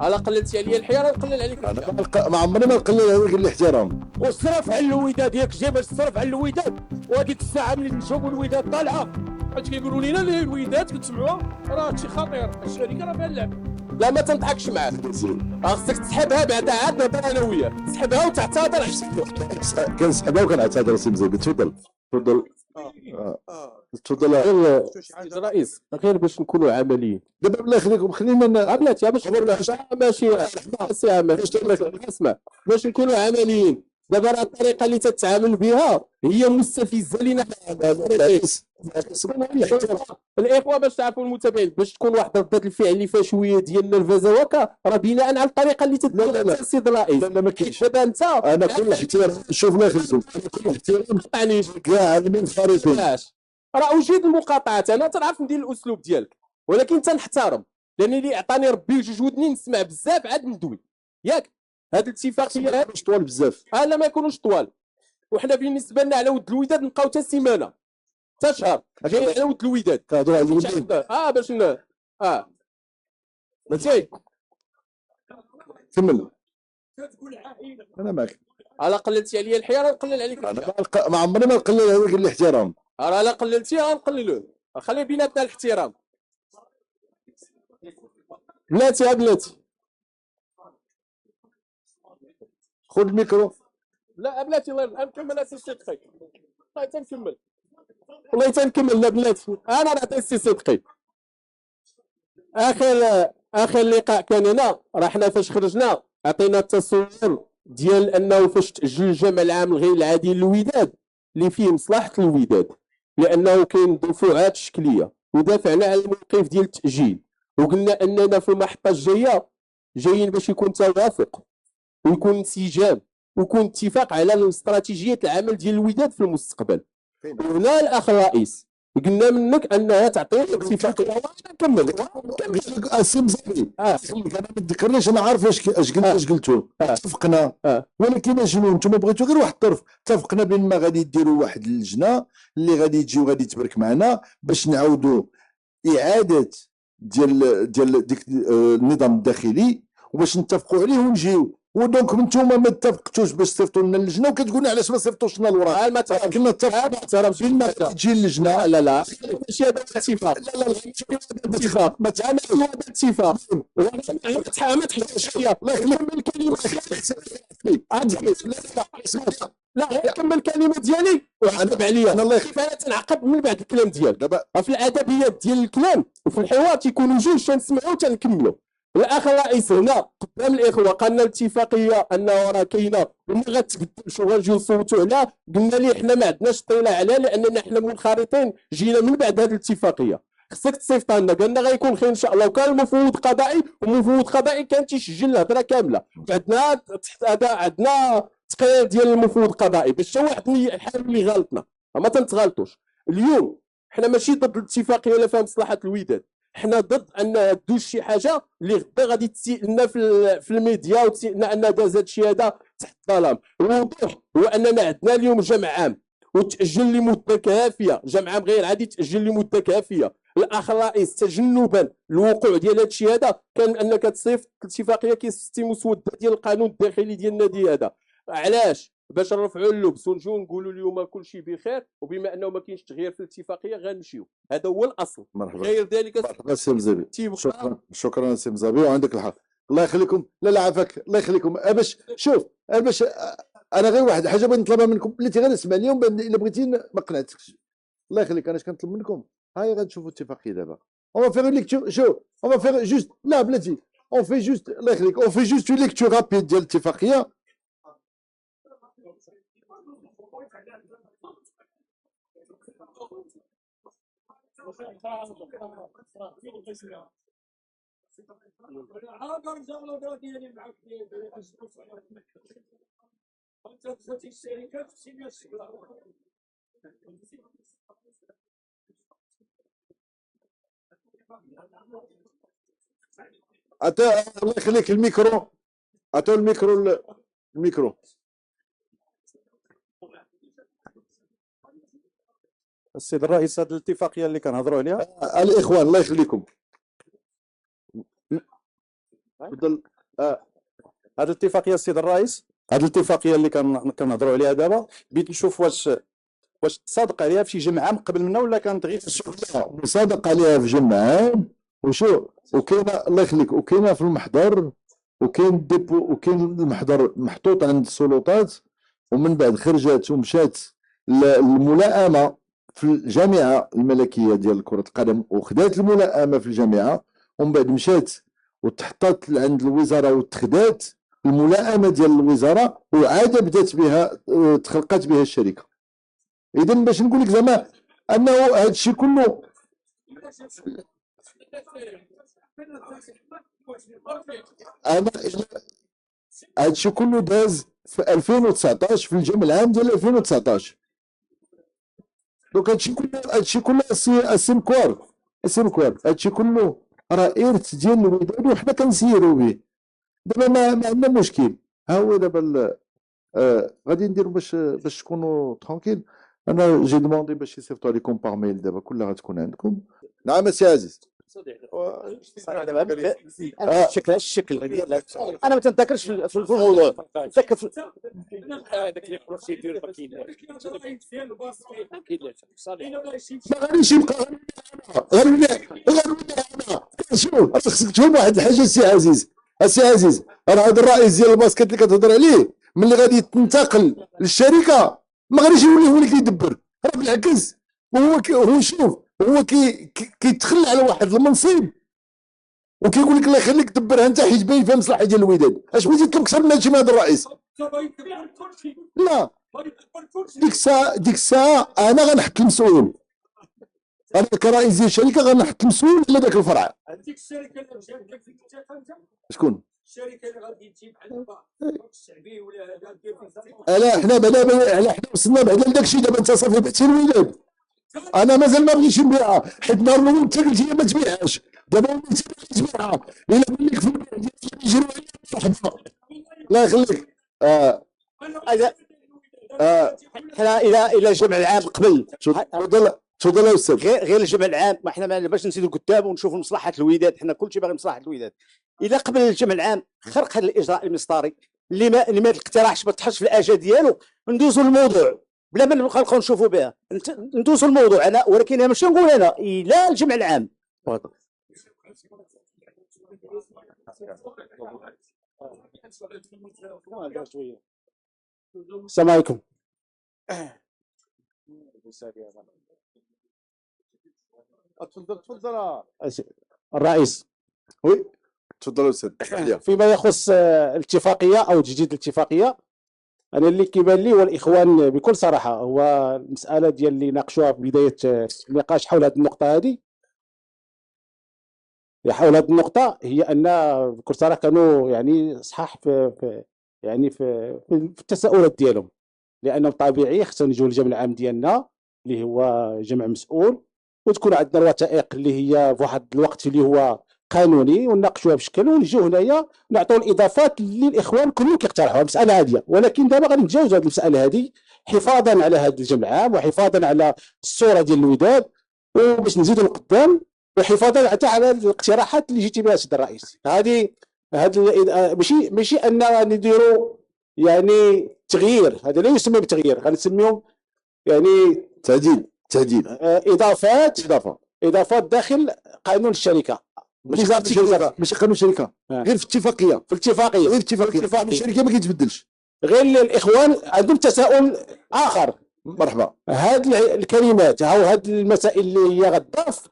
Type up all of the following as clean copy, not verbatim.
على قللتي عليا الحياه نقلل عليك انا ما عمري ما نقلل عليك الاحترام. والصرف على الوداد ياك جاي باش تصرف على الوداد، وهذيك الساعه ملي نشوفوا الوداد طالعه اش كيقولوا لنا الوداد كتسمعوها راه هادشي خطير، الشركه راه فيها اللعب. لا ما تنضحكش معاك، خصك تسحبها بعدا عاد نهضر انا وياك، تسحبها وتعتذر. كنسحبها وكنعتذر سي مزيد. تفضل تفضل. تفضل غير الرئيس غير باش نكونوا عمليين. دابا بالله يخليكم خلينا بلاتي باش ماشي اسمع باش نكونوا عمليين. دابا راه الطريقه اللي تتعامل بها هي مستفزه لينا الاخوه. باش تعرفوا المتابعين، باش تكون واحد ردة الفعل اللي فيها شويه ديال النرفزه وكا راه بناء على الطريقه اللي تدير السيد الرئيس. لا ما كاينش. دابا انت انا كل احترام، شوف الله يخليكم، انا كل احترام تقطعنيش كاع المنخرطين. راه اجيد المقاطعات، انا تنعرف ندير الاسلوب ديالك ولكن تنحترم، لان اللي عطاني ربي جوج ودنين نسمع بزاف عاد ندوي ياك. هاد الاتفاقيه مش طوال بزاف، لا ما يكونوش طوال. وحنا بالنسبه لنا على ود الوداد نبقاو حتى سيمانه حتى شهر جايين على ود الوداد كنهضروا على الوداد. باش فهمتي. كمل. انا معك. على قللتي عليا الحياه نقلل عليك. انا ما عمري ما نقلل عليك الاحترام. راه لا قللتي غنقللوه، خلي بيناتنا الاحترام. بلاتي بلاتي خذ الميكرو. لا بلاتي الله نكمل اساس صدقي. والله تنكمل، والله تنكمل. لا بلاتي انا نعطي سي صدقي. اخر لقاء كان هنا راه حنا فاش خرجنا عطينا التصور ديال انه فاش تاجل الجمع العام الغير العادي للوداد اللي فيه مصلحه الوداد، لانه كاين دفعات شكليه ودافعنا على الموقف ديال التاجيل، وقلنا اننا في المحطه الجايه جايين باش يكون توافق ويكون انسجام ويكون اتفاق على الاستراتيجيه العمل ديال الوداد في المستقبل. وهنا الاخ الرئيس قلنا منك انها تعطينا اتفاقيه. نكمل السي مزيد. انا ما تذكرنيش، انا عارف اش قلتوا. اتفقنا ولكن شنو انتم بغيتوا غير واحد الطرف. اتفقنا بين ما غادي ديروا واحد اللجنه اللي غادي تجي وغادي تبرك معنا باش نعاودوا اعاده ديال ديك النظام الداخلي وباش نتفقوا عليه ونجيو. ودونك نتوما ما اتفقتوش باش تصيفطوا لنا اللجنه وكتقولوا علاش ما صيفطوش لنا الوراق. ما كنا اتفقنا فين ما تجي اللجنه. لا ماشي هذا الاتفاق. لا الاتفاق ما تعملش هذا الاتفاق. ما تحسش فيا. الله يكمل الكلمه. لا كمل الكلمه ديالي وعقب عليا. انا الله كيف انا تنعقب من بعد الكلام ديالك. دابا في الادبيات ديال الكلام وفي الحوار تيكونوا جوج تنسمعوا وتنكملوا. الاخ الرئيس هنا قدام الاخوه قالنا الاتفاقيه انه راه كاينه وما غتبدلش وغنجيو نصوتوا عليها. قلنا ليه حنا ما عندناش اطلاع عليها لاننا حنا منخرطين جينا من بعد هذه الاتفاقيه. خصك تصيفط لنا. قالنا غيكون خير ان شاء الله. وكان المفوض قضائي ومفوض قضائي كان تيسجل الهضره كامله. عندنا تحت هذا عندنا تقرير ديال المفوض القضائي باش حتى واحد يحاول اللي غلطنا. ما تنتغلطوش. اليوم حنا ماشي ضد الاتفاقيه ولا فيها مصلحه الوداد، حنا ضد ان دوز شي حاجه اللي غدا غادي تسيء لنا في الميديا وتسيء لنا ان داز هذا الشيء هذا تحت الظلام. الوضوح هو اننا عندنا اليوم جمع عام وتاجل لمده كافيه، جمع عام غير عادي تاجل لمده كافيه. الاخ الرئيس تجنبا الوقوع ديال هذا الشيء هذا كان انك تصيفط الاتفاقيه كيستي مسوده ديال القانون الداخلي ديال النادي هذا. علاش؟ باش نرفعوا اللبس ونجيو نقولوا اليوم كل شيء بخير، وبما انه ما كاينش تغيير في الاتفاقيه غنمشيو. هذا هو الاصل. مرحبا. غير ذلك مرحبا سي مزابي. شكرا سي مزابي وعندك الحق. الله يخليكم. لا عافاك الله يخليكم. باش شوف باش انا غير واحد حاجه بغيت نطلبها منكم بلاتي غير اسمع اليوم الا بغيتي ما قنعتكش. الله يخليك انا اش كنطلب منكم هاي غتشوفوا الاتفاقيه دابا. اون فيغ ليكتور. شوف اون فيغ جوست لا بلاتي اون في جوست الله يخليك اون في جوست ليكتور رابيد ديال الاتفاقيه. الله يخليك الميكرو. عطوا الميكرو. السيد الرئيس هذه الاتفاقيه اللي كنهضروا عليها الاخوان الله يخليكم تفضل. هذه الاتفاقيه السيد الرئيس، هذه الاتفاقيه اللي كنهضروا عليها دابا، بغيت نشوف واش تصادق عليها في شي جمع عام قبل منا ولا كانت غير صادق عليها في جمع عام. وشو وكاينه الله يخليك، وكاينه في المحضر، وكاين ديبو، وكاين المحضر محطوط عند السلطات، ومن بعد خرجت ومشات الملائمه في الجامعه الملكيه ديال كره القدم، وخدات الملائمه في الجامعه، ومن بعد مشات وتحطات عند الوزاره وتخدات الملائمه ديال الوزاره، وعاد بدات بها تخلقات بها الشركه. اذا باش نقول لك زعما انه هذا الشيء كله انا هذا الشيء كله داز في 2019 في الجمع العام ديال 2019. دونك هذا الشيء كله السمكوار هذا الشيء كله راه ارث ديال الوداد وحنا كنسيروا به. دابا ما عندنا مشكل. ها هو دابا غادي نديروا باش تكونوا ترونكيل. انا جي دوموندي باش يصيفطوا عليكم باغ ميل، دابا كلها غتكون عندكم. نعم سي عزيز. الشكل انا ما تنتذكرش في الموضوع، نتذكر هذاك اللي بروسيدور ما ما غاديش يبقى غير انا شوف خصك تفهم واحد الحاجه السي عزيز. السي عزيز راه هذا الرئيس ديال الباسكت اللي كتهضر عليه ملي غادي تنتقل للشركه ما غاديش يولي هو اللي كيدبر، راه بالعكس هو شوف هو كيتخلى على واحد المنصب وكيقول لك الله يخليك دبرها انت حيت باين فيها مصلحه ديال الوداد. اش بغيتي يطلب اكثر من هادشي من هذا الرئيس؟ لا ديك الساعه انا غنحط المسؤول، انا كرئيس ديال الشركه غنحط المسؤول على ذاك الفرع. هذيك الشركه اللي مشات لك في شكون؟ الشركه اللي غادي تجيب بحال الشعبي ولا هذا دير لا حنا حنا وصلنا بعدا لذاك الشيء. دابا انت صافي بعتي الوداد، انا مازال ما بغيتش نبيعها حيت نهار الاول انت قلت لي ما تبيعهاش، دابا وليت تبيعها. الا قال لك في البيع ديال يجروا عليا مرحبا الله يخليك. حنا الى الجمع العام قبل تفضل يا استاذ. غير الجمع العام، ما حنا باش نزيدوا قدام ونشوفوا مصلحه الوداد، حنا كلشي باغي مصلحه الوداد. الى قبل الجمع العام خرق هذا الاجراء المسطري اللي ما الاقتراحش ما تحطش في الاجا ديالو، ندوزوا للموضوع بلا ما نبقاو نشوفوا بها، ندوزوا الموضوع. انا ولكن ماشي نقول انا الى الجمع العام. السلام عليكم. تفضل الرئيس. وي تفضل يا استاذ. فيما يخص الاتفاقيه او تجديد الاتفاقيه، انا اللي كيبان لي والاخوان بكل صراحه هو المساله ديال اللي ناقشوها في بدايه النقاش حول هذه النقطه هذه. حول هذه النقطه هي ان بكل صراحه كانوا يعني صحاح في يعني في التساؤلات ديالهم، لانه طبيعي خصنا نجيو للجمع العام ديالنا اللي هو جمع مسؤول، وتكون عندنا الوثائق اللي هي في واحد الوقت اللي هو قانوني ونناقشوها بشكل، ونجيو هنايا نعطيو الاضافات اللي الاخوان كلهم كيقترحوها. مساله هاديه، ولكن دابا غادي نتجاوز هذه المساله هذه حفاظا على هذا الجمع العام وحفاظا على الصوره ديال الوداد، وباش نزيدوا لقدام، وحفاظا حتى على الاقتراحات اللي جيتي بها سيد الرئيس. هذه ماشي اننا نديروا يعني تغيير، هذا لا يسمى بتغيير، غنسميهم يعني تعديل اضافات داخل قانون الشركه. ماشي قانون الشركه، غير في اتفاقيه. غير اتفاقيه الشركه ما كيتبدلش. غير الاخوان عندهم تساؤل اخر. مرحبا. هذه الكلمات او هذه المسائل اللي هي غتضاف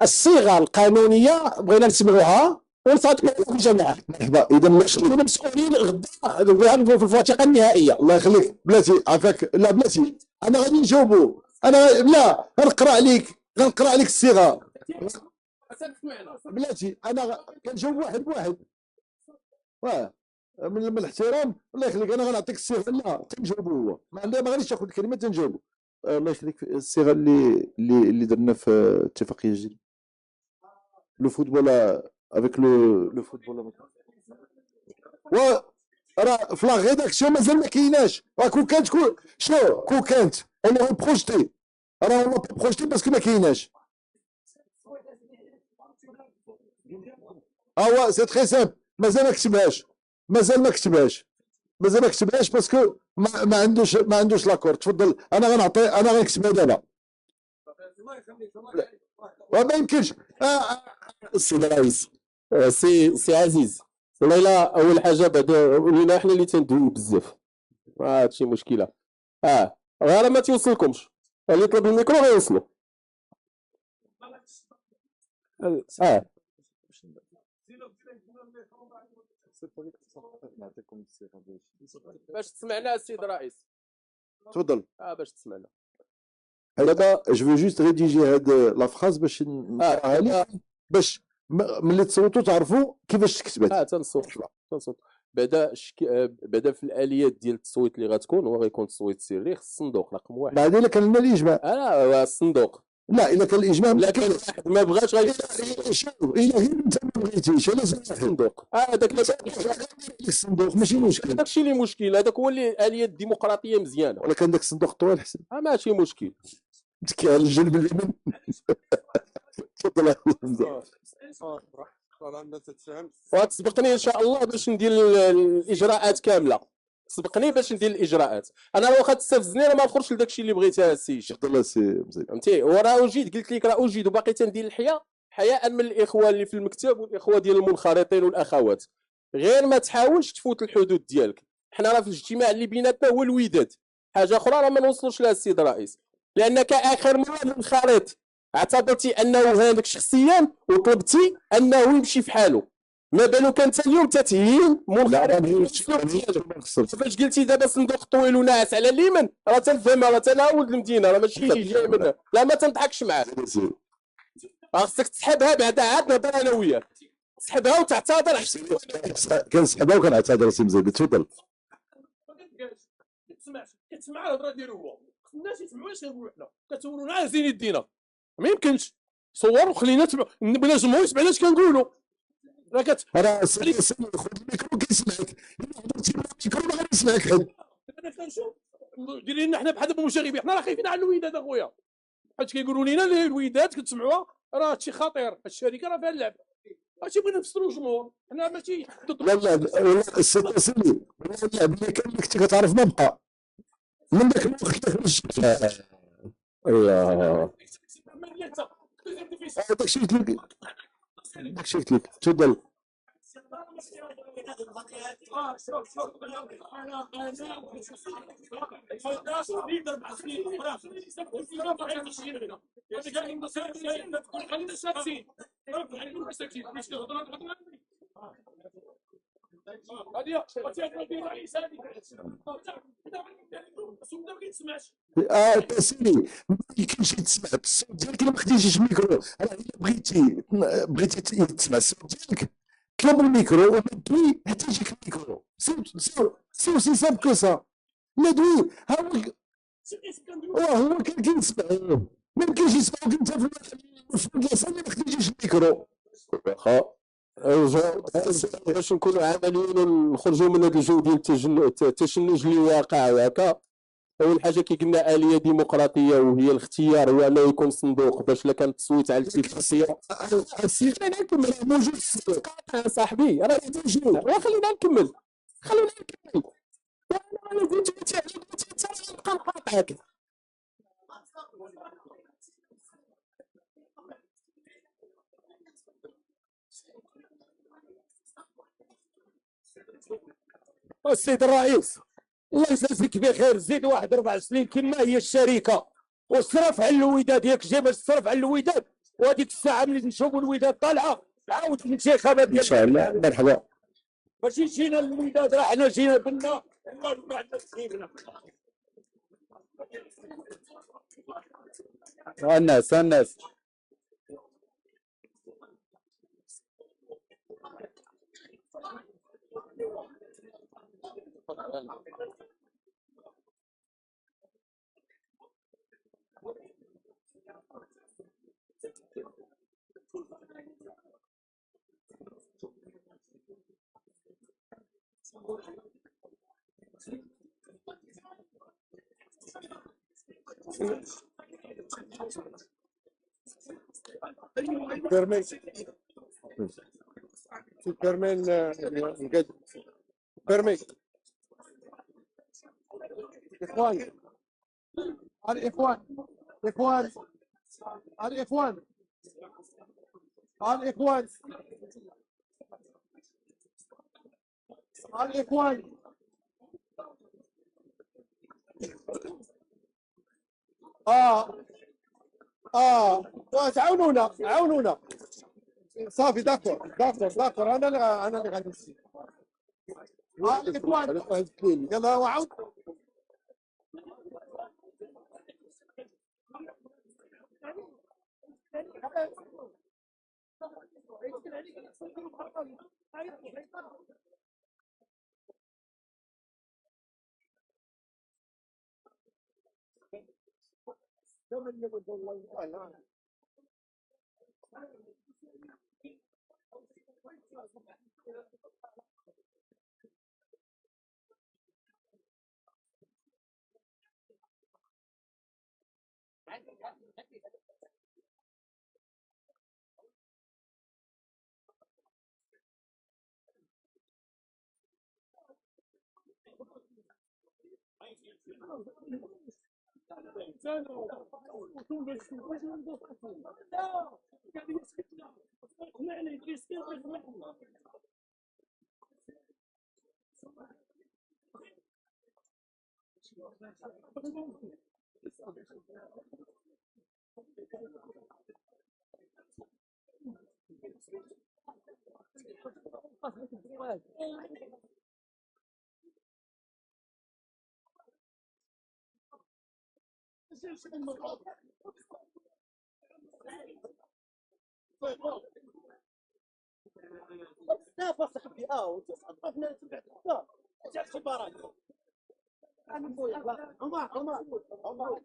الصيغه القانونيه بغينا نسمعوها ونصادقوا في الجامعه. مرحبا. اذا كنا مسؤولين غدا في الفاتحه النهائيه. الله يخليك بلاتي عافاك. لا بلاتي انا غادي نجاوبو. انا لا غنقرا عليك الصيغه بلاتي. انا كنجاوب واحد بواحد من الاحترام. الله يخليك انا غنعطيك الصيغه. لا تنجاوبو هو ما غاديش تاخذ الكلمه تنجاوبو. الله يخليك الصيغه اللي درنا في اتفاقيه جديده لو فوتبول افيك لو فوتبول. و راه في لا ريداكسيون مازال ما كايناش. راه كون كانت انا بروجيتي، راه بروجيتي باسكو ما كايناش. هو سي تري سامبل، مازال ما كتبهاش، مازال ما كتبهاش باسكو ما عندوش لاكور. تفضل، انا غنكتبها دابا. وما يمكنش. السيد الرئيس، سي عزيز، والله الا اول حاجه بعدا ولينا حنا اللي تندويو بزاف، ما هادشي مشكله. غير ما تيوصلكمش، اللي يطلب الميكرو غيوصلو. باش تسمعنا السيد الرئيس. تفضل. باش تسمعنا دابا جو فو جوست ريديجي هاد لا فراز باش نقراها لك، باش ملي تصوتوا تعرفوا كيفاش تكتبات. تنصوت بعدا في الاليات ديال التصويت اللي غتكون، هو غيكون تصويت سري، خص الصندوق رقم 1. بعد الا كان لنا الاجماع. لا الصندوق، لا الا كان الاجماع لا كان واحد ما بغاش شوف، الا غير انت ما بغيتيش لازم الصندوق. هذاك الصندوق ماشي مشكل. داكشي اللي مشكل، هذاك هو اللي الاليات الديمقراطيه مزيانه. ولا كان داك الصندوق طويل حسن. ماشي مشكل. متكي على الجنب اليمين. تفضل. وتسبقني ان شاء الله باش ندير الاجراءات كامله، سبقني باش ندير الاجراءات. انا واخا تستفزني راه ما نخرجش لداكشي اللي بغيتها السي. تفضل السي مزيان. فهمتي، وراه وجيت قلت لك راه وجيت وباقي تندير الحياه حياء من الاخوه اللي في المكتب والاخوه ديال المنخرطين والاخوات. غير ما تحاولش تفوت الحدود ديالك. حنا راه في الاجتماع اللي بيناتنا هو الوداد، حاجه اخرى راه ما نوصلوش لها السيد الرئيس، لانك اخر مره منخرط اعتبرتي انه هانك شخصيا وطلبتي انه يمشي في حاله، ما بالك انت اليوم تتهين منخرط. فاش قلتي دابا صندوق طويل وناعس على اليمن، راه تنفهمها، راه انا ولد المدينه، راه ماشي جاي منها. لا ما تنضحكش معاه، خاصك تسحبها بعدا عاد نهضر انا وياك، تسحبها وتعتذر. كنسحبها وكنعتذر السي مزيان. تفضل. كتسمع الهضره ديالو هو، الناس يسمعوا اش كنقولوا حنا، كتورونا عازين يدينا، ما يمكنش. صور وخلينا بلا الجمهور يسمعنا اش كنقولوا. راه راه خذ الميكرو كيسمعك، الا هضرتي بالميكرو ما غادي يسمعك حد. انا كنشوف ديري لنا حنا بحال دابا المشاغبين، حنا راه خايفين على الوداد اخويا، حيت كيقولوا لنا الوداد كتسمعوها راه هادشي خطير، الشركه راه فيها اللعب، هادشي بغينا نفسروا الجمهور، حنا ماشي ضد. لا السي سيدي، اللعب اللي كان كنت كتعرف ما بقى من ذاك الوقت. الله داكشي قلت لك. تفضل. سيدي ما يمكنش تسمع الصوت ديالك الا ما خديتيش الميكرو. راه الا بغيتي تسمع الصوت ديالك طلب الميكرو ومدوي حتى يجيك الميكرو. سي اوسي سامبل كو سا. مدوي هو كان كيسمع، ما يمكنش يسمعوك انت في البلاصه اللي ما خديتيش الميكرو. واخا باش نكونوا عمليين ونخرجوا من هذا الجو ديال التشنج اللي واقع وهكا. اول حاجه كي قلنا اليه ديمقراطيه وهي الاختيار، هو انه يكون صندوق باش لا كان التصويت على الاتفاقيه. خلينا نكمل موجود الصندوق صاحبي، راه موجود، خلينا نكمل. انا قلت نبقى نقاطعك. السيد الرئيس الله يجازيك بخير، زيد واحد 4 سنين كما هي الشركه، والصرف على الوداد ياك جا باش تصرف على الوداد، وهذيك الساعه ملي نشوفوا الوداد طالعه عاود الانتخابات ديال ان شاء الله. مرحبا. ماشي جينا للوداد، راه حنا جينا بنا والله ما عندنا تسيبنا. الناس Permet permet إخوان الإخوان إخوان الإخوان الإخوان الإخوان تعاونونا عاونونا صافي داكور داكور انا اللي غادي نسي الإخوان يلا وعاود لا فاصل في وتصعد احنا تبع تاع السفارات عمر